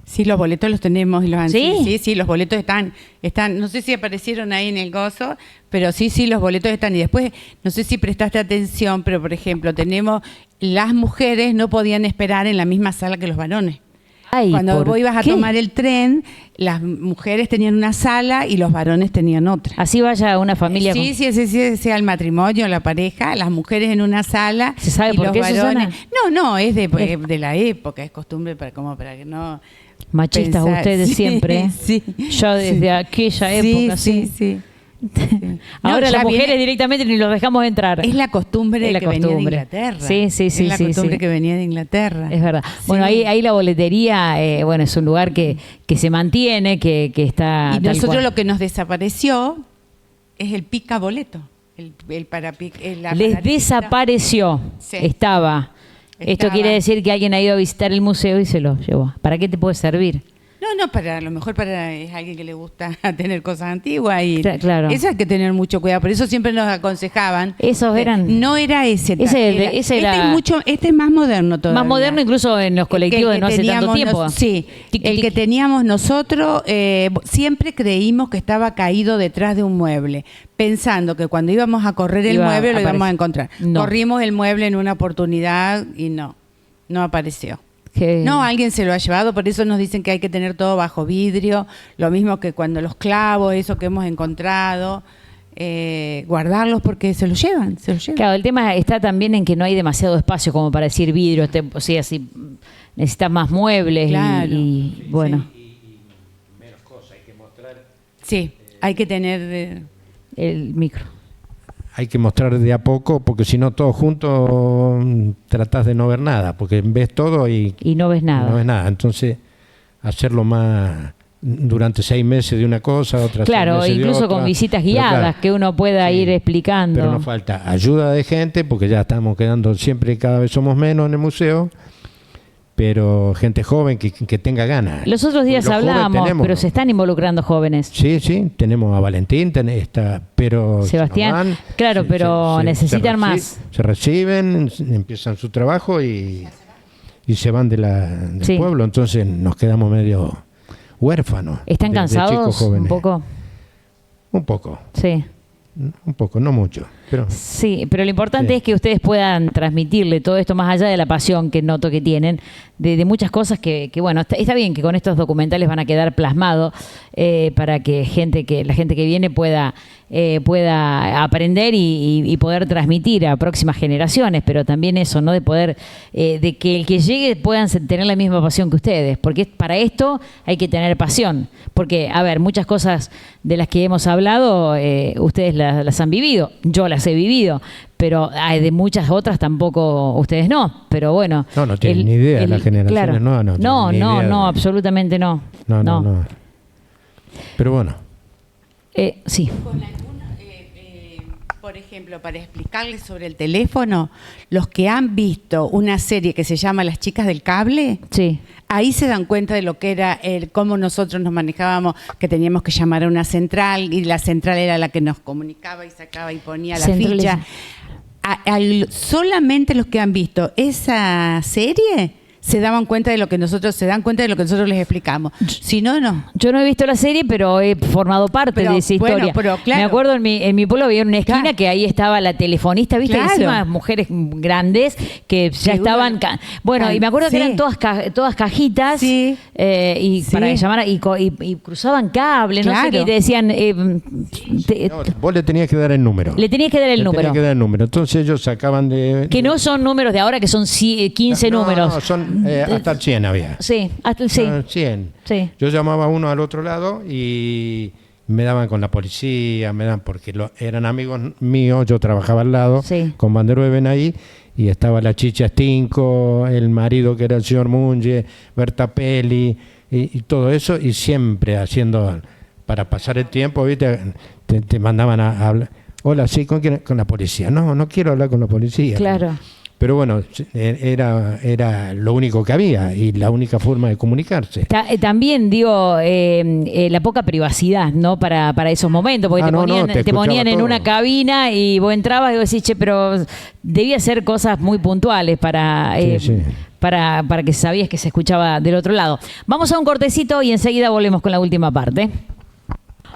S4: Sí, los boletos los tenemos y los han.
S1: ¿Sí?
S4: Sí, los boletos están, no sé si aparecieron ahí en el gozo, pero sí, los boletos están. Y después, no sé si prestaste atención, pero por ejemplo, las mujeres no podían esperar en la misma sala que los varones. Cuando vos ibas a tomar el tren, las mujeres tenían una sala y los varones tenían otra.
S1: Así vaya una familia.
S4: Sí, sea el matrimonio, la pareja, las mujeres en una sala.
S1: ¿Se sabe
S4: y
S1: por
S4: los
S1: qué,
S4: varones.
S1: Susana?
S4: No, es de la época, es costumbre para que no.
S1: Machistas
S4: pensar.
S1: ustedes
S4: Sí,
S1: siempre.
S4: sí,
S1: Yo desde aquella época, sí.
S4: Sí.
S1: Ahora
S4: No,
S1: las
S4: ya
S1: mujeres
S4: viene-
S1: directamente ni los dejamos entrar.
S4: Es la costumbre
S1: Es la
S4: que venía de
S1: costumbre.
S4: Inglaterra.
S1: Sí.
S4: Es la costumbre que venía de Inglaterra.
S1: Es verdad. Bueno,
S4: Sí.
S1: ahí la boletería, es un lugar que se mantiene, que está.
S4: Y
S1: tal
S4: nosotros
S1: cual.
S4: lo que nos desapareció es el pica boleto. El parapic.
S1: Les desapareció.
S4: Sí.
S1: Estaba. Esto
S4: Estaba.
S1: quiere decir que alguien ha ido a visitar el museo y se lo llevó. ¿Para qué te puede servir?
S4: No, a lo mejor es alguien que le gusta tener cosas antiguas y
S1: Claro.
S4: eso hay que tener mucho cuidado. Por eso siempre nos aconsejaban.
S1: Esos eran.
S4: No era ese.
S1: Ese era-
S4: Este es más moderno todavía.
S1: Más moderno incluso en los colectivos de no hace tanto tiempo.
S4: Sí,
S1: Tiqui,
S4: el que
S1: tiqui.
S4: teníamos nosotros, siempre creímos que estaba caído detrás de un mueble, pensando que cuando íbamos a correr el
S1: Iba a
S4: mueble lo íbamos a
S1: aparecer.
S4: encontrar.
S1: No.
S4: Corrimos el mueble en una oportunidad y no apareció.
S1: Que-
S4: No, alguien se lo ha llevado, por eso nos dicen que hay que tener todo bajo vidrio, lo mismo que cuando los clavos, eso que hemos encontrado, guardarlos porque se los llevan.
S1: Claro, el tema está también en que no hay demasiado espacio como para decir vidrio, o sea, si necesitas más muebles
S4: Claro.
S1: y bueno,
S4: Sí, hay que tener...
S1: el micro.
S5: Hay que mostrar de a poco, porque si no todos juntos tratás de no ver nada, porque ves todo y
S1: Y no ves nada.
S5: no ves nada. Entonces, hacerlo más durante 6 meses de una cosa, otras 6
S1: Claro,
S5: meses de
S1: incluso
S5: otra.
S1: con visitas
S5: Pero
S1: guiadas
S5: claro,
S1: que uno pueda
S5: sí,
S1: ir explicando.
S5: pero nos falta ayuda de gente, porque ya estamos quedando siempre, cada vez somos menos en el museo, pero gente joven que tenga ganas.
S1: Los otros días
S5: Los jóvenes
S1: hablábamos,
S5: tenemos,
S1: pero
S5: ¿no?
S1: se están involucrando jóvenes.
S5: Sí, tenemos a Valentín, pero
S1: Sebastián,
S5: se van,
S1: claro, pero necesitan más.
S5: Se reciben, empiezan su trabajo y se van del
S1: Sí.
S5: pueblo, entonces nos quedamos medio huérfanos.
S1: ¿Están
S5: de chicos
S1: cansados un
S5: jóvenes.
S1: poco?
S5: Un poco, no mucho, pero
S1: Sí, pero lo importante
S5: Sí.
S1: es que ustedes puedan transmitirle todo esto más allá de la pasión que noto que tienen, de muchas cosas que bueno, está bien que con estos documentales van a quedar plasmados para que la gente que viene pueda aprender y poder transmitir a próximas generaciones, pero también eso, ¿no? De poder, de que el que llegue puedan tener la misma pasión que ustedes, porque para esto hay que tener pasión, porque, a ver, muchas cosas de las que hemos hablado, ustedes las han vivido, yo las he vivido, pero hay de muchas otras tampoco ustedes no, pero bueno.
S5: No tienen ni idea, las generaciones
S1: claro,
S5: no tienen ni idea de-
S1: absolutamente no.
S5: no. Pero bueno,
S1: Sí.
S4: Por ejemplo, para explicarles sobre el teléfono, los que han visto una serie que se llama Las chicas del cable,
S1: Sí.
S4: ahí se dan cuenta de lo que era cómo nosotros nos manejábamos, que teníamos que llamar a una central y la central era la que nos comunicaba y sacaba y ponía la
S1: Centrales.
S4: ficha. Solamente los que han visto esa serie se dan cuenta de lo que nosotros les explicamos. Si no, no.
S1: Yo no he visto la serie, pero he formado parte de esa historia.
S4: Pero, claro.
S1: Me acuerdo en mi pueblo había una esquina
S4: Claro.
S1: que ahí estaba la telefonista, ¿viste?
S4: Claro.
S1: Encima mujeres grandes que ya
S4: Sí,
S1: estaban... y me acuerdo que
S4: sí.
S1: eran todas cajitas
S4: Sí.
S1: y
S4: Sí.
S1: para llamar y cruzaban cables, no sé
S4: Claro.
S1: qué, y te decían...
S5: No, vos le tenías que dar el número.
S1: le tenías que dar el
S5: Le
S1: número.
S5: tenías que dar el número. Entonces ellos sacaban de...
S1: Que no son números de ahora, que son 15 números.
S5: No, son hasta 100 había.
S1: Sí, hasta
S5: 100.
S1: Sí.
S5: Yo llamaba a uno al otro lado y me daban con la policía, porque eran amigos míos, yo trabajaba al lado
S1: Sí.
S5: con Van der Weben ahí, y estaba la Chicha Stinko, el marido que era el señor Munge, Berta Pelli y todo eso, y siempre haciendo, para pasar el tiempo, ¿viste? Te mandaban a hablar. Hola, sí, ¿con quién? Con la policía. No quiero hablar con la policía.
S1: Claro.
S5: Pero bueno, era lo único que había y la única forma de comunicarse.
S1: También digo la poca privacidad, ¿no? Para esos momentos, porque te ponían en
S5: todo.
S1: una cabina y vos entrabas y vos decís, che, pero debía ser cosas muy puntuales para que sabías que se escuchaba del otro lado. Vamos a un cortecito y enseguida volvemos con la última parte.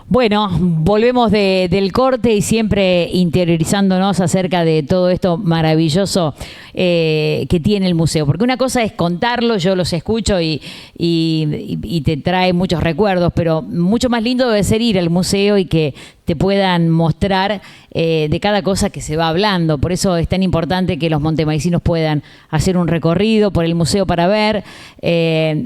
S1: Bueno, volvemos del corte y siempre interiorizándonos acerca de todo esto maravilloso que tiene el museo. Porque una cosa es contarlo, yo los escucho y te trae muchos recuerdos, pero mucho más lindo debe ser ir al museo y que te puedan mostrar de cada cosa que se va hablando. Por eso es tan importante que los montemaicinos puedan hacer un recorrido por el museo para ver,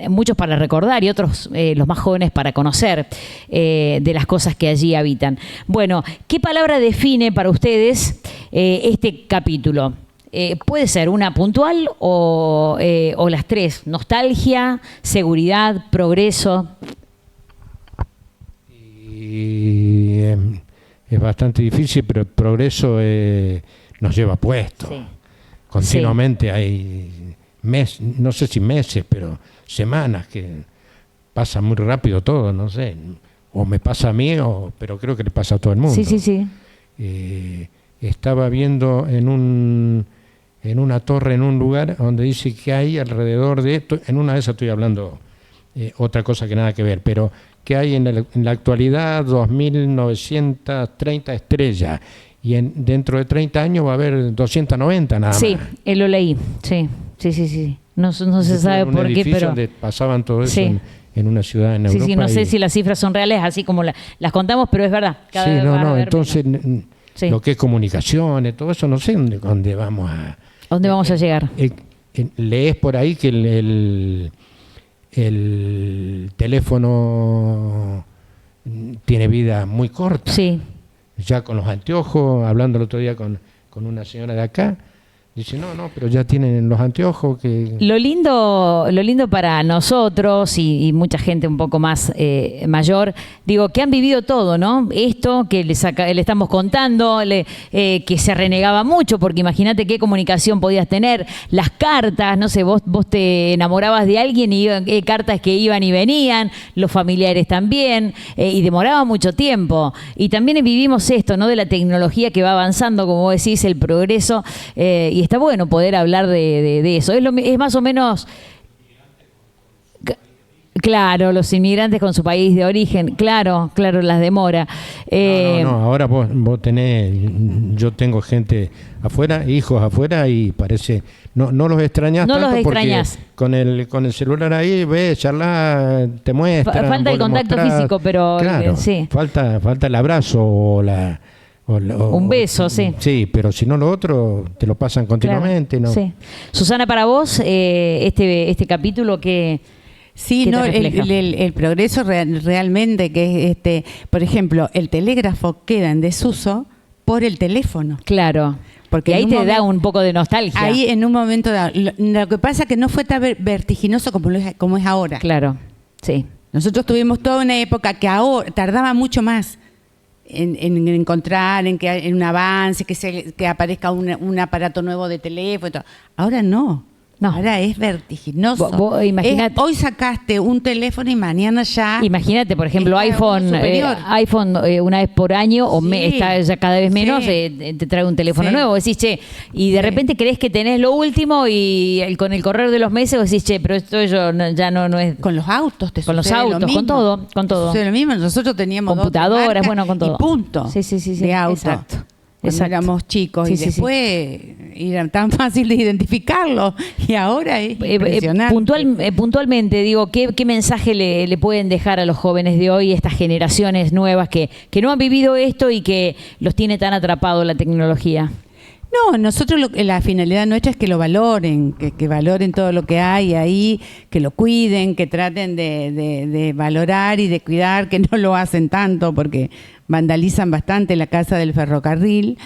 S1: muchos para recordar y otros, los más jóvenes, para conocer de las cosas que allí habitan. Bueno, ¿qué palabra define para ustedes este capítulo? Puede ser una puntual o las tres: nostalgia, seguridad, progreso.
S5: Y es bastante difícil, pero el progreso nos lleva puesto.
S1: Sí.
S5: Continuamente hay meses, no sé si meses, pero semanas que pasa muy rápido todo, no sé. O me pasa a mí, pero creo que le pasa a todo el mundo.
S1: Sí.
S5: Estaba viendo en una torre, en un lugar, donde dice que hay alrededor de esto, en una de esas estoy hablando otra cosa que nada que ver, pero que hay en la actualidad 2.930 estrellas, y dentro de 30 años va a haber 290 nada más.
S1: Sí, lo leí, sí. No se sabe por qué, pero...
S5: donde pasaban todo eso
S1: Sí.
S5: en una ciudad en Europa.
S1: Sí, no sé si las cifras son reales, así como las contamos, pero es verdad. Cada vez va a haber
S5: entonces
S1: menos. Sí.
S5: lo que es comunicaciones, todo eso, no sé dónde vamos a...
S1: ¿A dónde vamos a llegar?
S5: Lees por ahí que el teléfono tiene vida muy corta.
S1: Sí.
S5: Ya con los anteojos, hablando el otro día con una señora de acá, dice, no, pero ya tienen los anteojos que... Lo
S1: lindo para nosotros y mucha gente un poco más mayor, digo, que han vivido todo, ¿no? Esto que le estamos contando, que se renegaba mucho, porque imagínate qué comunicación podías tener, las cartas, no sé, vos te enamorabas de alguien y cartas que iban y venían, los familiares también, y demoraba mucho tiempo. Y también vivimos esto, ¿no? De la tecnología que va avanzando, como vos decís, el progreso, y está bueno poder hablar de eso. Es más o menos... Claro, los inmigrantes con su país de origen, claro, las demora.
S5: Ahora vos tenés, yo tengo gente afuera, hijos afuera, y parece, no los extrañas
S1: no
S5: tanto,
S1: los extrañas.
S5: Porque con el celular ahí, ves, charlas, te muestran.
S1: Falta el contacto físico, pero
S5: claro,
S1: sí.
S5: Falta el abrazo o
S1: un beso, sí.
S5: Sí, pero si no, lo otro te lo pasan continuamente.
S1: Claro,
S5: ¿no?
S1: Sí. Susana, para vos, este capítulo que...
S4: Sí, no, el progreso realmente, que es, por ejemplo, el telégrafo queda en desuso por el teléfono.
S1: Claro, porque ahí te da un poco de nostalgia.
S4: Ahí en un momento dado. Lo que pasa es que no fue tan vertiginoso como es ahora.
S1: Claro, sí.
S4: Nosotros tuvimos toda una época que ahora tardaba mucho más en encontrar, en un avance, que aparezca un aparato nuevo de teléfono y todo. Ahora no. Ahora es vertiginoso.
S1: Vos
S4: hoy sacaste un teléfono y mañana ya...
S1: Imagínate, por ejemplo, iPhone una vez por año, o está ya cada vez menos, te trae un teléfono nuevo. Decís, che, y de repente crees que tenés lo último y con el correr de los meses vos decís, che, pero esto ya no es...
S4: Con los autos
S1: con los autos, con todo.
S4: Sucede lo mismo. Nosotros teníamos
S1: computadoras, con todo.
S4: Y punto.
S1: Sí.
S4: De auto.
S1: Exacto.
S4: Cuando éramos chicos y después era tan fácil de identificarlo y ahora es impresionante.
S1: Puntualmente, digo, ¿qué mensaje le pueden dejar a los jóvenes de hoy, estas generaciones nuevas que no han vivido esto y que los tiene tan atrapados la tecnología?
S4: No, nosotros la finalidad nuestra es que lo valoren, que valoren todo lo que hay ahí, que lo cuiden, que traten de valorar y de cuidar, que no lo hacen tanto porque vandalizan bastante la casa del ferrocarril,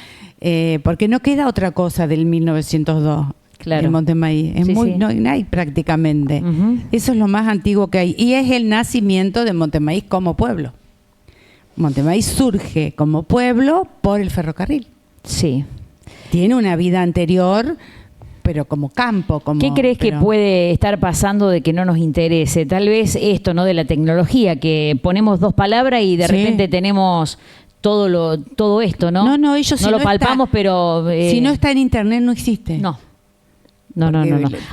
S4: porque no queda otra cosa del 1902 en Montemaíz. No hay prácticamente. Eso es lo más antiguo que hay. Y es el nacimiento de Montemaíz como pueblo. Montemaíz surge como pueblo por el ferrocarril.
S1: Sí.
S4: Tiene una vida anterior, pero como campo.
S1: ¿Qué crees que puede estar pasando de que no nos interese? Tal vez esto, ¿no? De la tecnología, que ponemos dos palabras y de repente tenemos todo esto, ¿no?
S4: No, ellos
S1: no lo palpamos, pero...
S4: si no está en internet no existe.
S1: No.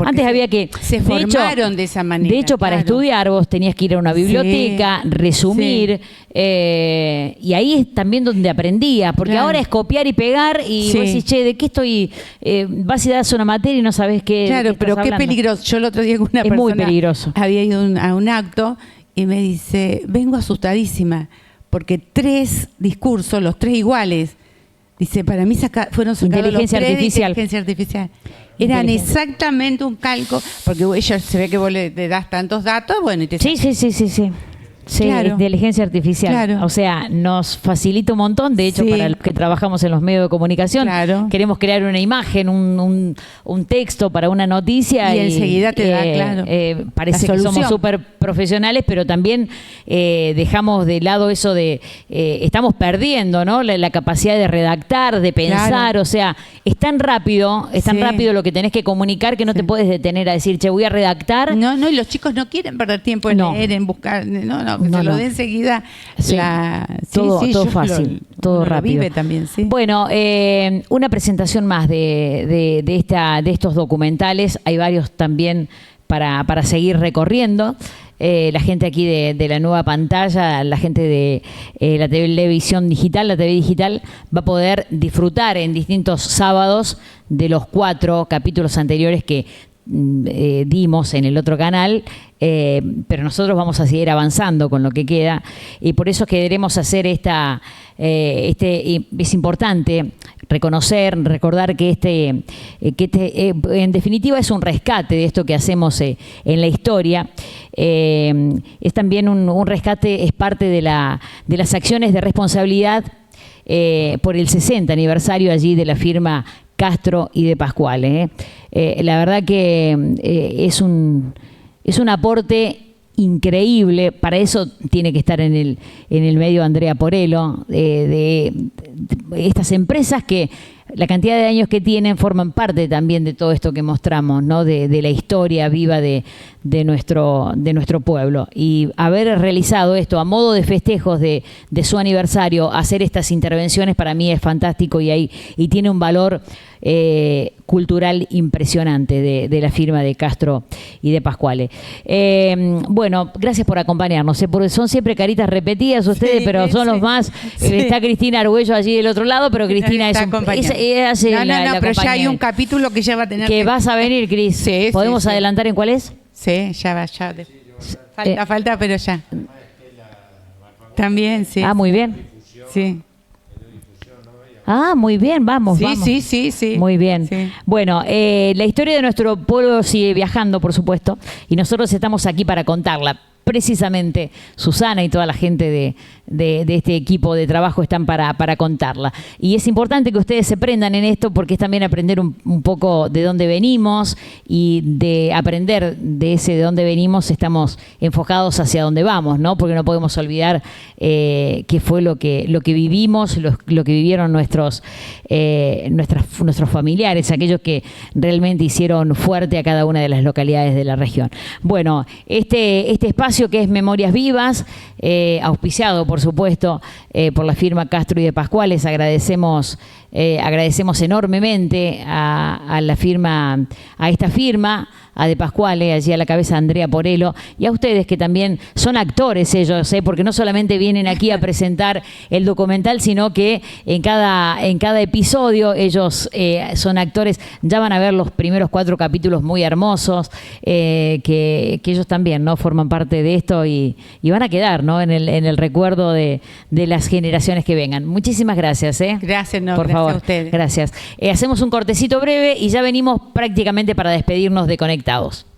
S1: Antes había que...
S4: Se formaron de esa manera.
S1: De hecho, para estudiar vos tenías que ir a una biblioteca, resumir, y ahí es también donde aprendías, porque ahora es copiar y pegar y vos decís, che, ¿de qué estoy? Vas y das una materia y no sabés qué.
S4: Claro, pero qué peligroso. Yo el otro día con una persona
S1: muy peligroso.
S4: Había ido a un acto y me dice, vengo asustadísima, porque 3 discursos, los 3 iguales, dice, para mí fueron sacados
S1: inteligencia
S4: artificial. Eran exactamente un calco, porque ella se ve que vos le das tantos datos, bueno, y te
S1: Sí. Sí, claro. Inteligencia artificial.
S4: Claro.
S1: O sea, nos facilita un montón. De hecho, para los que trabajamos en los medios de comunicación, queremos crear una imagen, un texto para una noticia.
S4: Y enseguida te da,
S1: parece que somos súper profesionales, pero también dejamos de lado eso de... estamos perdiendo, ¿no? La capacidad de redactar, de pensar. O sea, es tan rápido lo que tenés que comunicar que no te puedes detener a decir, che, voy a redactar.
S4: No, y los chicos no quieren perder tiempo en leer, en buscar. Que se lo dé enseguida.
S1: Todo fácil, todo rápido.
S4: Vive también,
S1: Bueno, una presentación más de estos documentales. Hay varios también para seguir recorriendo. La gente aquí de la nueva pantalla, la gente de la televisión digital, la TV digital, va a poder disfrutar en distintos sábados de los 4 capítulos anteriores que dimos en el otro canal, pero nosotros vamos a seguir avanzando con lo que queda y por eso queremos hacer es importante recordar que en definitiva es un rescate de esto que hacemos en la historia. Es también un rescate, es parte de las acciones de responsabilidad por el 60 aniversario allí de la firma Castro y de Pascual. La verdad que es un aporte increíble. Para eso tiene que estar en el medio Andrea Porello, de estas empresas que la cantidad de años que tienen forman parte también de todo esto que mostramos, ¿no? De la historia viva de nuestro pueblo. Y haber realizado esto a modo de festejos de su aniversario, hacer estas intervenciones para mí es fantástico y tiene un valor cultural impresionante de la firma de Castro y de Pascuale. Bueno, gracias por acompañarnos. Porque son siempre caritas repetidas ustedes, pero son los más. Está Cristina Arguello allí del otro lado, pero Cristina es
S4: pero ya hay un capítulo que ya va a tener
S1: que vas a venir, Cris. ¿Podemos adelantar en cuál es?
S4: Sí, ya va, falta, pero ya. También, sí.
S1: Muy bien.
S4: Sí.
S1: Muy bien, vamos.
S4: Sí.
S1: Muy bien.
S4: Sí.
S1: Bueno, la historia de nuestro pueblo sigue viajando, por supuesto, y nosotros estamos aquí para contarla. precisamente Susana y toda la gente de este equipo de trabajo están para contarla. Y es importante que ustedes se prendan en esto porque es también aprender un poco de dónde venimos, y de aprender de ese de dónde venimos estamos enfocados hacia dónde vamos, ¿no? Porque no podemos olvidar qué fue lo que vivimos, lo que vivieron nuestros familiares, aquellos que realmente hicieron fuerte a cada una de las localidades de la región. Bueno, este espacio que es Memorias Vivas, auspiciado por supuesto por la firma Castro y de Pascuales, agradecemos enormemente a esta firma, a De Pascuale, allí a la cabeza Andrea Porello, y a ustedes que también son actores ellos, porque no solamente vienen aquí a presentar el documental, sino que en cada episodio ellos son actores. Ya van a ver los primeros 4 capítulos muy hermosos, que ellos también, ¿no?, forman parte de esto y van a quedar, ¿no?, en el recuerdo de las generaciones que vengan. Muchísimas gracias.
S4: Gracias,
S1: por favor. A ustedes. Gracias. Hacemos un cortecito breve y ya venimos prácticamente para despedirnos de Conectados.